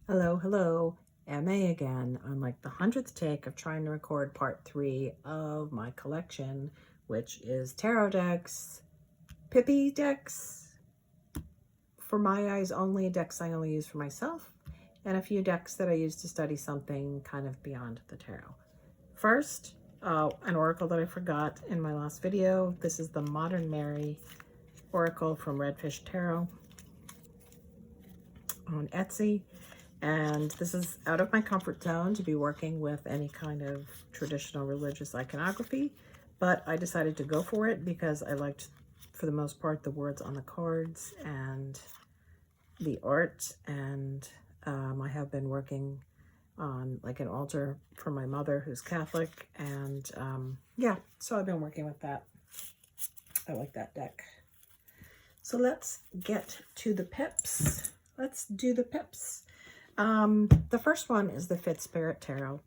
Hello, MA again on like the 100th take of trying to record part 3 of my collection, which is tarot decks, pippy decks, for my eyes only, decks I only use for myself, and a few decks that I use to study something kind of beyond the tarot. First, an oracle that I forgot in my last video. This is the Modern Mary Oracle from Redfish Tarot on Etsy. And this is out of my comfort zone to be working with any kind of traditional religious iconography, but I decided to go for it because I liked, for the most part, the words on the cards and the art. And I have been working on like an altar for my mother who's Catholic, and yeah, so I've been working with that. I like that deck. So let's get to the pips. Let's do the pips. The first one is the Fit Spirit Tarot,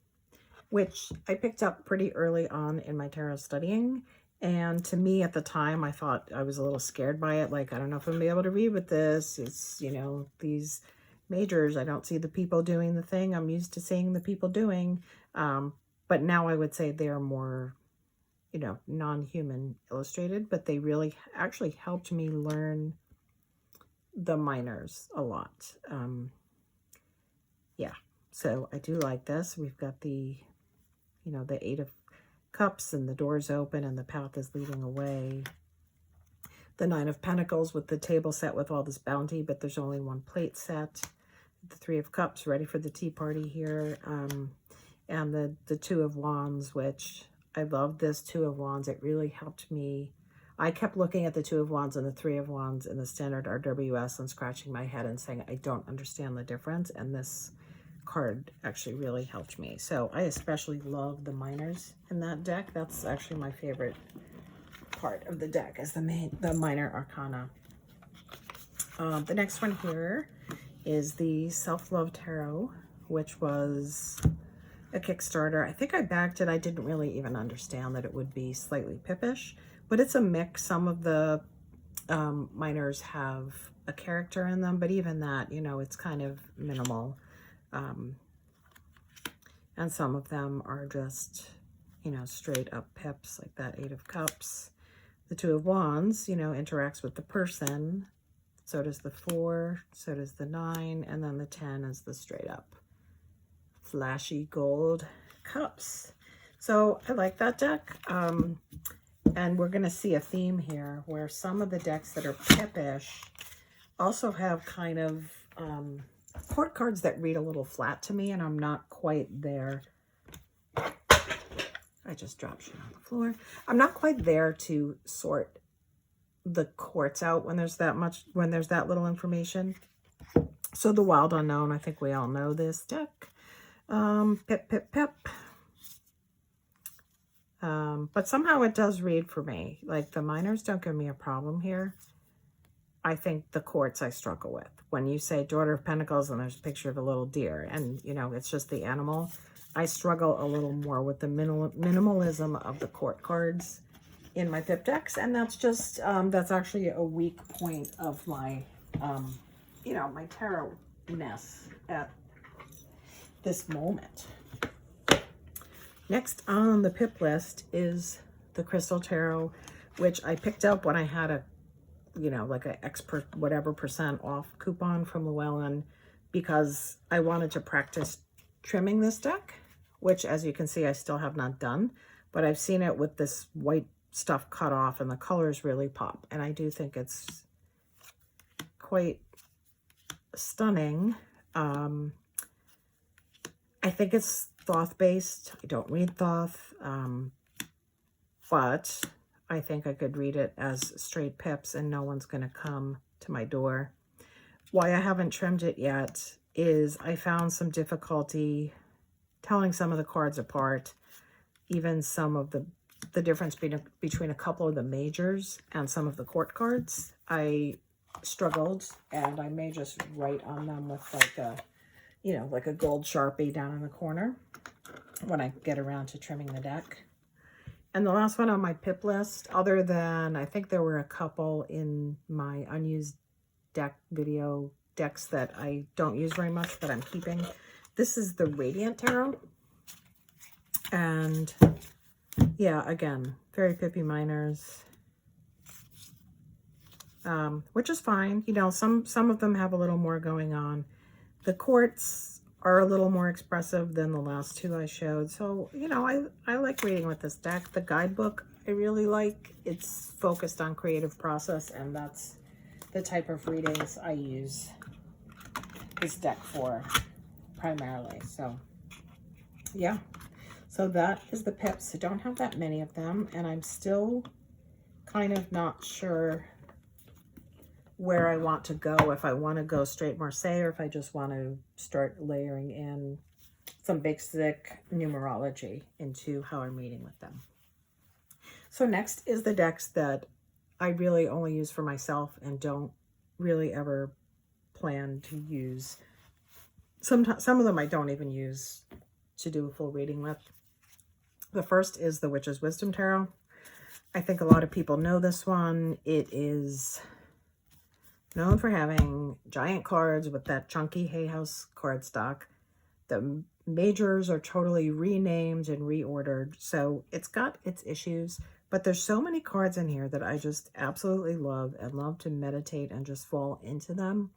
which I picked up pretty early on in my tarot studying. And to me at the time, I thought I was a little scared by it. Like, I don't know if I'm gonna be able to read with this. It's, you know, these majors, I don't see the people doing the thing I'm used to seeing the people doing. But now I would say they're more, you know, non-human illustrated, but they really actually helped me learn the minors a lot. Yeah, so I do like this. We've got the, you know, the 8 of Cups and the door's open and the path is leading away. The 9 of Pentacles with the table set with all this bounty, but there's only one plate set. The 3 of Cups ready for the tea party here. And the 2 of Wands, which I love this 2 of Wands. It really helped me. I kept looking at the 2 of Wands and the 3 of Wands in the standard RWS and scratching my head and saying, I don't understand the difference. And this card actually really helped me. So I especially love the minors in that deck. That's actually my favorite part of the deck, is the minor arcana. The next one here is the Self-Love Tarot, which was a Kickstarter. I think I backed it. I didn't really even understand that it would be slightly pippish, but it's a mix. Some of the minors have a character in them, but even that, you know, it's kind of minimal. And some of them are just, you know, straight up pips, like that 8 of Cups. The 2 of Wands, you know, interacts with the person. So does the 4, so does the 9, and then the 10 is the straight up flashy gold cups. So I like that deck. And we're going to see a theme here where some of the decks that are pippish also have kind of court cards that read a little flat to me, and I'm not quite there. I just dropped shit on the floor. I'm not quite there to sort the courts out when there's that little information. So the Wild Unknown, I think we all know this deck. Pip. But somehow it does read for me. Like, the minors don't give me a problem here. I think the courts I struggle with. When you say Daughter of Pentacles and there's a picture of a little deer and, you know, it's just the animal, I struggle a little more with the minimalism of the court cards in my pip decks. And that's just, that's actually a weak point of my, you know, my tarot-ness at this moment. Next on the pip list is the Crystal Tarot, which I picked up when I had a, you know, like a whatever percent off coupon from Llewellyn, because I wanted to practice trimming this deck, which, as you can see, I still have not done, but I've seen it with this white stuff cut off and the colors really pop. And I do think it's quite stunning. I think it's Thoth based. I don't read Thoth, but I think I could read it as straight pips and no one's going to come to my door. Why I haven't trimmed it yet is I found some difficulty telling some of the cards apart, even some of the difference between a couple of the majors and some of the court cards. I struggled, and I may just write on them with like a, you know, like a gold Sharpie down in the corner when I get around to trimming the deck. And the last one on my pip list, other than, I think there were a couple in my unused deck video decks that I don't use very much, but I'm keeping. This is the Radiant Tarot. And yeah, again, very Pippi Miners. Which is fine. You know, some of them have a little more going on. The quartz are a little more expressive than the last two I showed. So, you know, I like reading with this deck. The guidebook I really like. It's focused on creative process, and that's the type of readings I use this deck for primarily. So, yeah. So that is the pips. I don't have that many of them, and I'm still kind of not sure where I want to go, if I want to go straight Marseille or if I just want to start layering in some basic numerology into how I'm reading with them. So next is the decks that I really only use for myself and don't really ever plan to use. Some of them I don't even use to do a full reading with. The first is the Witch's Wisdom Tarot. I think a lot of people know this one. It is known for having giant cards with that chunky Hay House cardstock. The majors are totally renamed and reordered, so it's got its issues, but there's so many cards in here that I just absolutely love and love to meditate and just fall into them,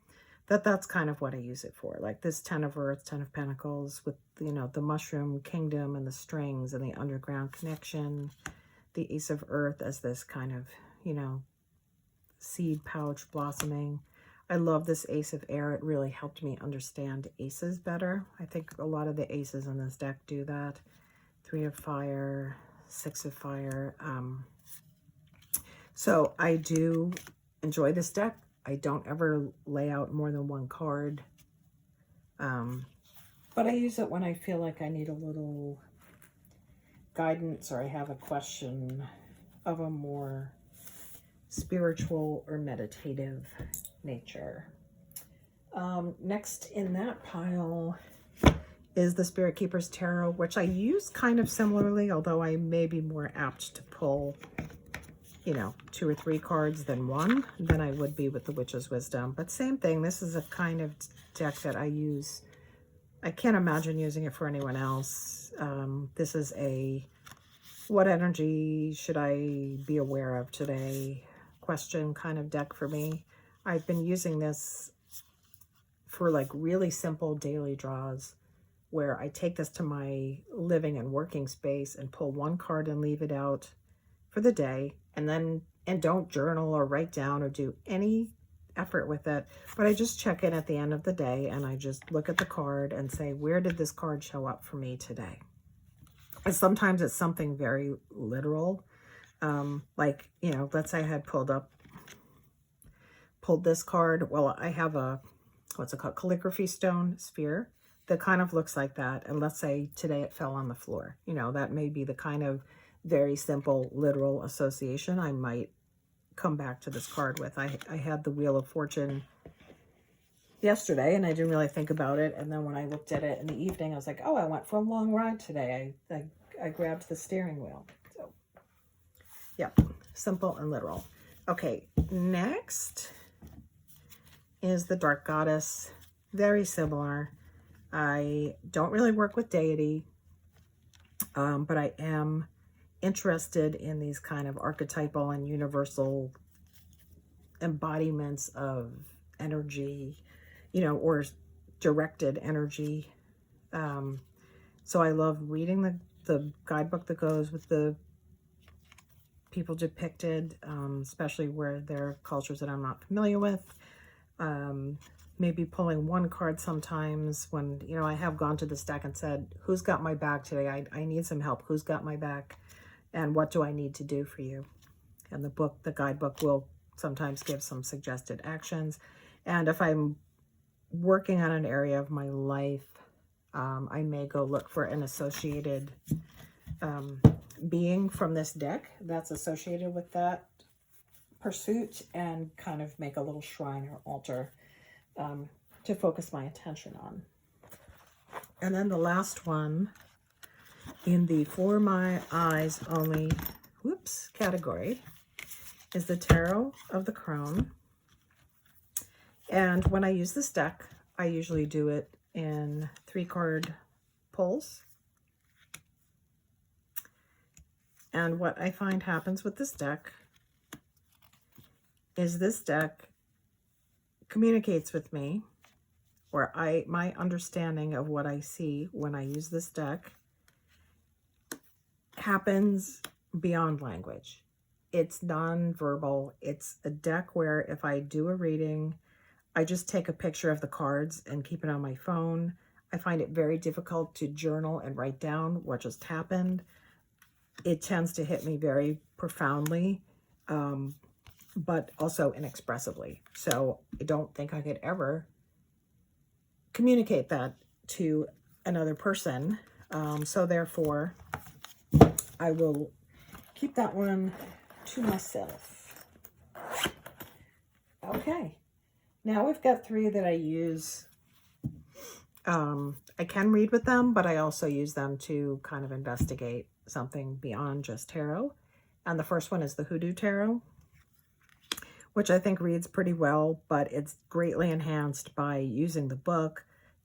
that's kind of what I use it for. Like this 10 of Earth, 10 of Pentacles with, you know, the Mushroom Kingdom and the strings and the underground connection, the Ace of Earth as this kind of, you know, seed pouch blossoming. I love this Ace of Air. It really helped me understand aces better. I think a lot of the aces in this deck do that. 3 of Fire, 6 of Fire. So I do enjoy this deck. I don't ever lay out more than one card. But I use it when I feel like I need a little guidance or I have a question of a more spiritual or meditative nature. Next in that pile is the Spirit Keeper's Tarot, which I use kind of similarly, although I may be more apt to pull, you know, 2 or 3 cards than one than I would be with the Witch's Wisdom. But same thing, this is a kind of deck that I use. I can't imagine using it for anyone else. This is a what energy should I be aware of today question kind of deck for me. I've been using this for like really simple daily draws where I take this to my living and working space and pull one card and leave it out for the day, and don't journal or write down or do any effort with it, but I just check in at the end of the day and I just look at the card and say, where did this card show up for me today? And sometimes it's something very literal. Like, you know, let's say I had pulled this card. Well, I have a, what's it called? Calligraphy stone sphere that kind of looks like that. And let's say today it fell on the floor. You know, that may be the kind of very simple literal association I might come back to this card with. I had the Wheel of Fortune yesterday and I didn't really think about it. And then when I looked at it in the evening, I was like, oh, I went for a long ride today. I grabbed the steering wheel. So, yeah, simple and literal. Okay, next is the Dark Goddess. Very similar. I don't really work with deity, but I am interested in these kind of archetypal and universal embodiments of energy, you know, or directed energy. So I love reading the guidebook that goes with the people depicted, especially where there are cultures that I'm not familiar with. Maybe pulling one card sometimes when, you know, I have gone to this deck and said, who's got my back today? I need some help. Who's got my back? And what do I need to do for you? And the guidebook will sometimes give some suggested actions. And if I'm working on an area of my life, I may go look for an associated being from this deck that's associated with that pursuit and kind of make a little shrine or altar to focus my attention on. And then the last one in the For My Eyes Only category is the Tarot of the Crone. And when I use this deck, I usually do it in 3-card pulls. And what I find happens with this deck is this deck communicates with me, or my understanding of what I see when I use this deck happens beyond language. It's non-verbal. It's a deck where if I do a reading, I just take a picture of the cards and keep it on my phone. I find it very difficult to journal and write down what just happened. It tends to hit me very profoundly, but also inexpressively. So I don't think I could ever communicate that to another person. So therefore, I will keep that one to myself. Okay, now we've got 3 that I use. I can read with them, but I also use them to kind of investigate something beyond just tarot. And the first one is the HooDoo Tarot, which I think reads pretty well, but it's greatly enhanced by using the book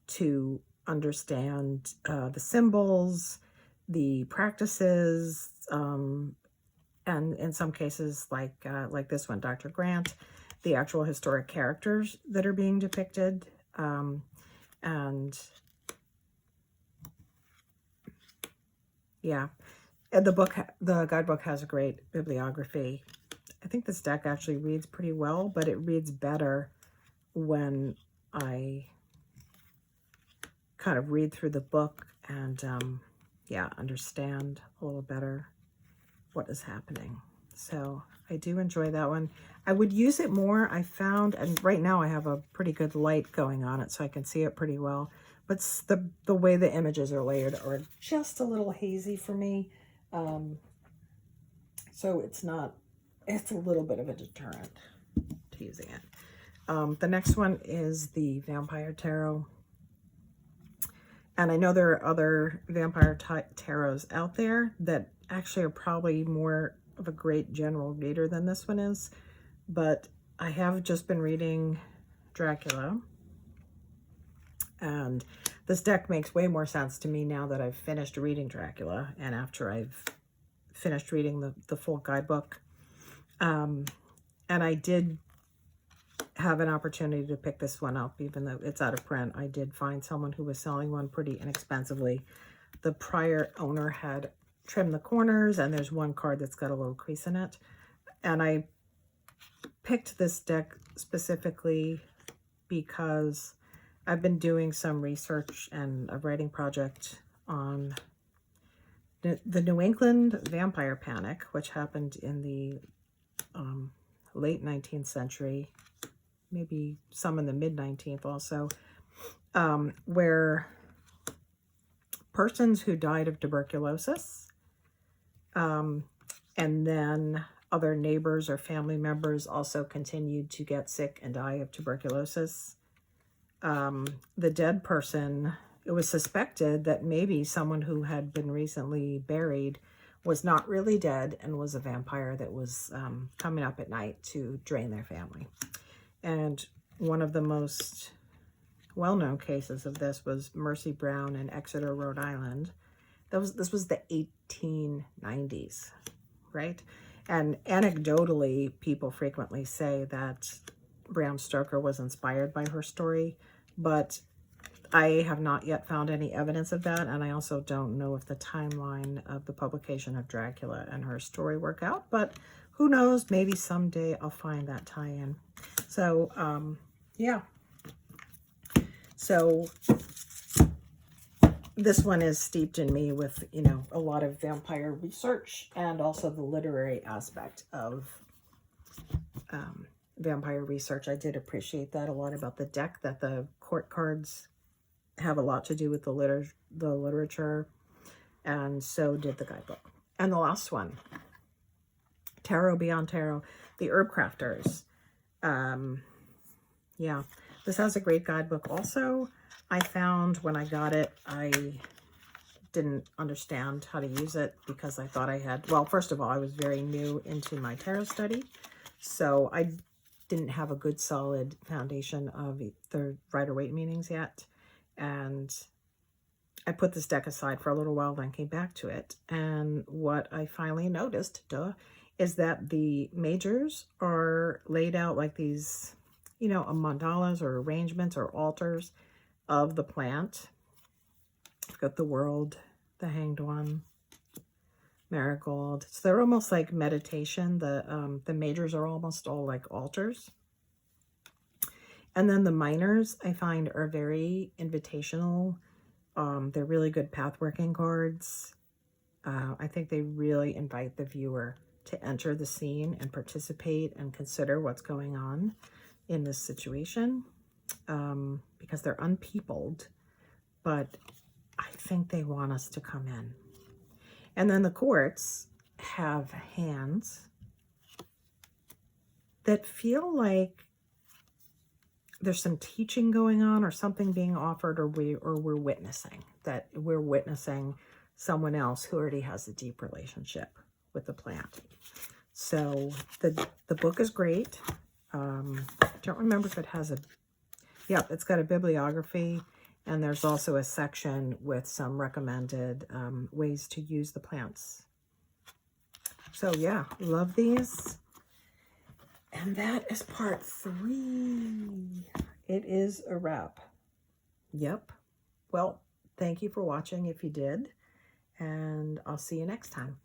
to understand the symbols, the practices, and in some cases, like this one, Dr. Grant, the actual historic characters that are being depicted. And yeah, and the guidebook has a great bibliography. I think this deck actually reads pretty well, but it reads better when I kind of read through the book and, yeah, understand a little better what is happening. So I do enjoy that one. I would use it more, I found, and right now I have a pretty good light going on it, so I can see it pretty well. But the way the images are layered are just a little hazy for me. So it's a little bit of a deterrent to using it. The next one is the Vampire Tarot. And I know there are other vampire tarots out there that actually are probably more of a great general reader than this one is. But I have just been reading Dracula. And this deck makes way more sense to me now that I've finished reading Dracula and after I've finished reading the full guidebook. And I did have an opportunity to pick this one up, even though it's out of print. I did find someone who was selling one pretty inexpensively. The prior owner had trimmed the corners, and there's one card that's got a little crease in it. And I picked this deck specifically because I've been doing some research and a writing project on the New England vampire panic, which happened in the late 19th century, maybe some in the mid-19th also, where persons who died of tuberculosis and then other neighbors or family members also continued to get sick and die of tuberculosis. The dead person, it was suspected that maybe someone who had been recently buried was not really dead and was a vampire that was coming up at night to drain their family. And one of the most well-known cases of this was Mercy Brown in Exeter, Rhode Island. This was the 1890s, right? And anecdotally, people frequently say that Bram Stoker was inspired by her story, but I have not yet found any evidence of that, and I also don't know if the timeline of the publication of Dracula and her story work out, but who knows, maybe someday I'll find that tie-in. So, yeah. So, this one is steeped in me with, you know, a lot of vampire research and also the literary aspect of vampire research. I did appreciate that a lot about the deck, that the court cards have a lot to do with the literature, and so did the guidebook. And the last one, Tarot Beyond Tarot, the Herbcrafters. Yeah, this has a great guidebook also. I found when I got it, I didn't understand how to use it because I thought I had, well, first of all, I was very new into my tarot study. So I didn't have a good solid foundation of the Rider-Waite meanings yet. And I put this deck aside for a little while, then came back to it. And what I finally noticed, is that the majors are laid out like these, you know, mandalas or arrangements or altars of the plant. I've got the World, the Hanged One, Marigold. So they're almost like meditation. The majors are almost all like altars. And then the minors, I find, are very invitational. They're really good pathworking cards. I think they really invite the viewer to enter the scene and participate and consider what's going on in this situation, because they're unpeopled, but I think they want us to come in. And then the courts have hands that feel like there's some teaching going on or something being offered, or we're witnessing someone else who already has a deep relationship with the plant. So the book is great. I don't remember if it has it's got a bibliography, and there's also a section with some recommended ways to use the plants. So yeah, love these. And that is part 3. It is a wrap. Yep. Well, thank you for watching if you did, and I'll see you next time.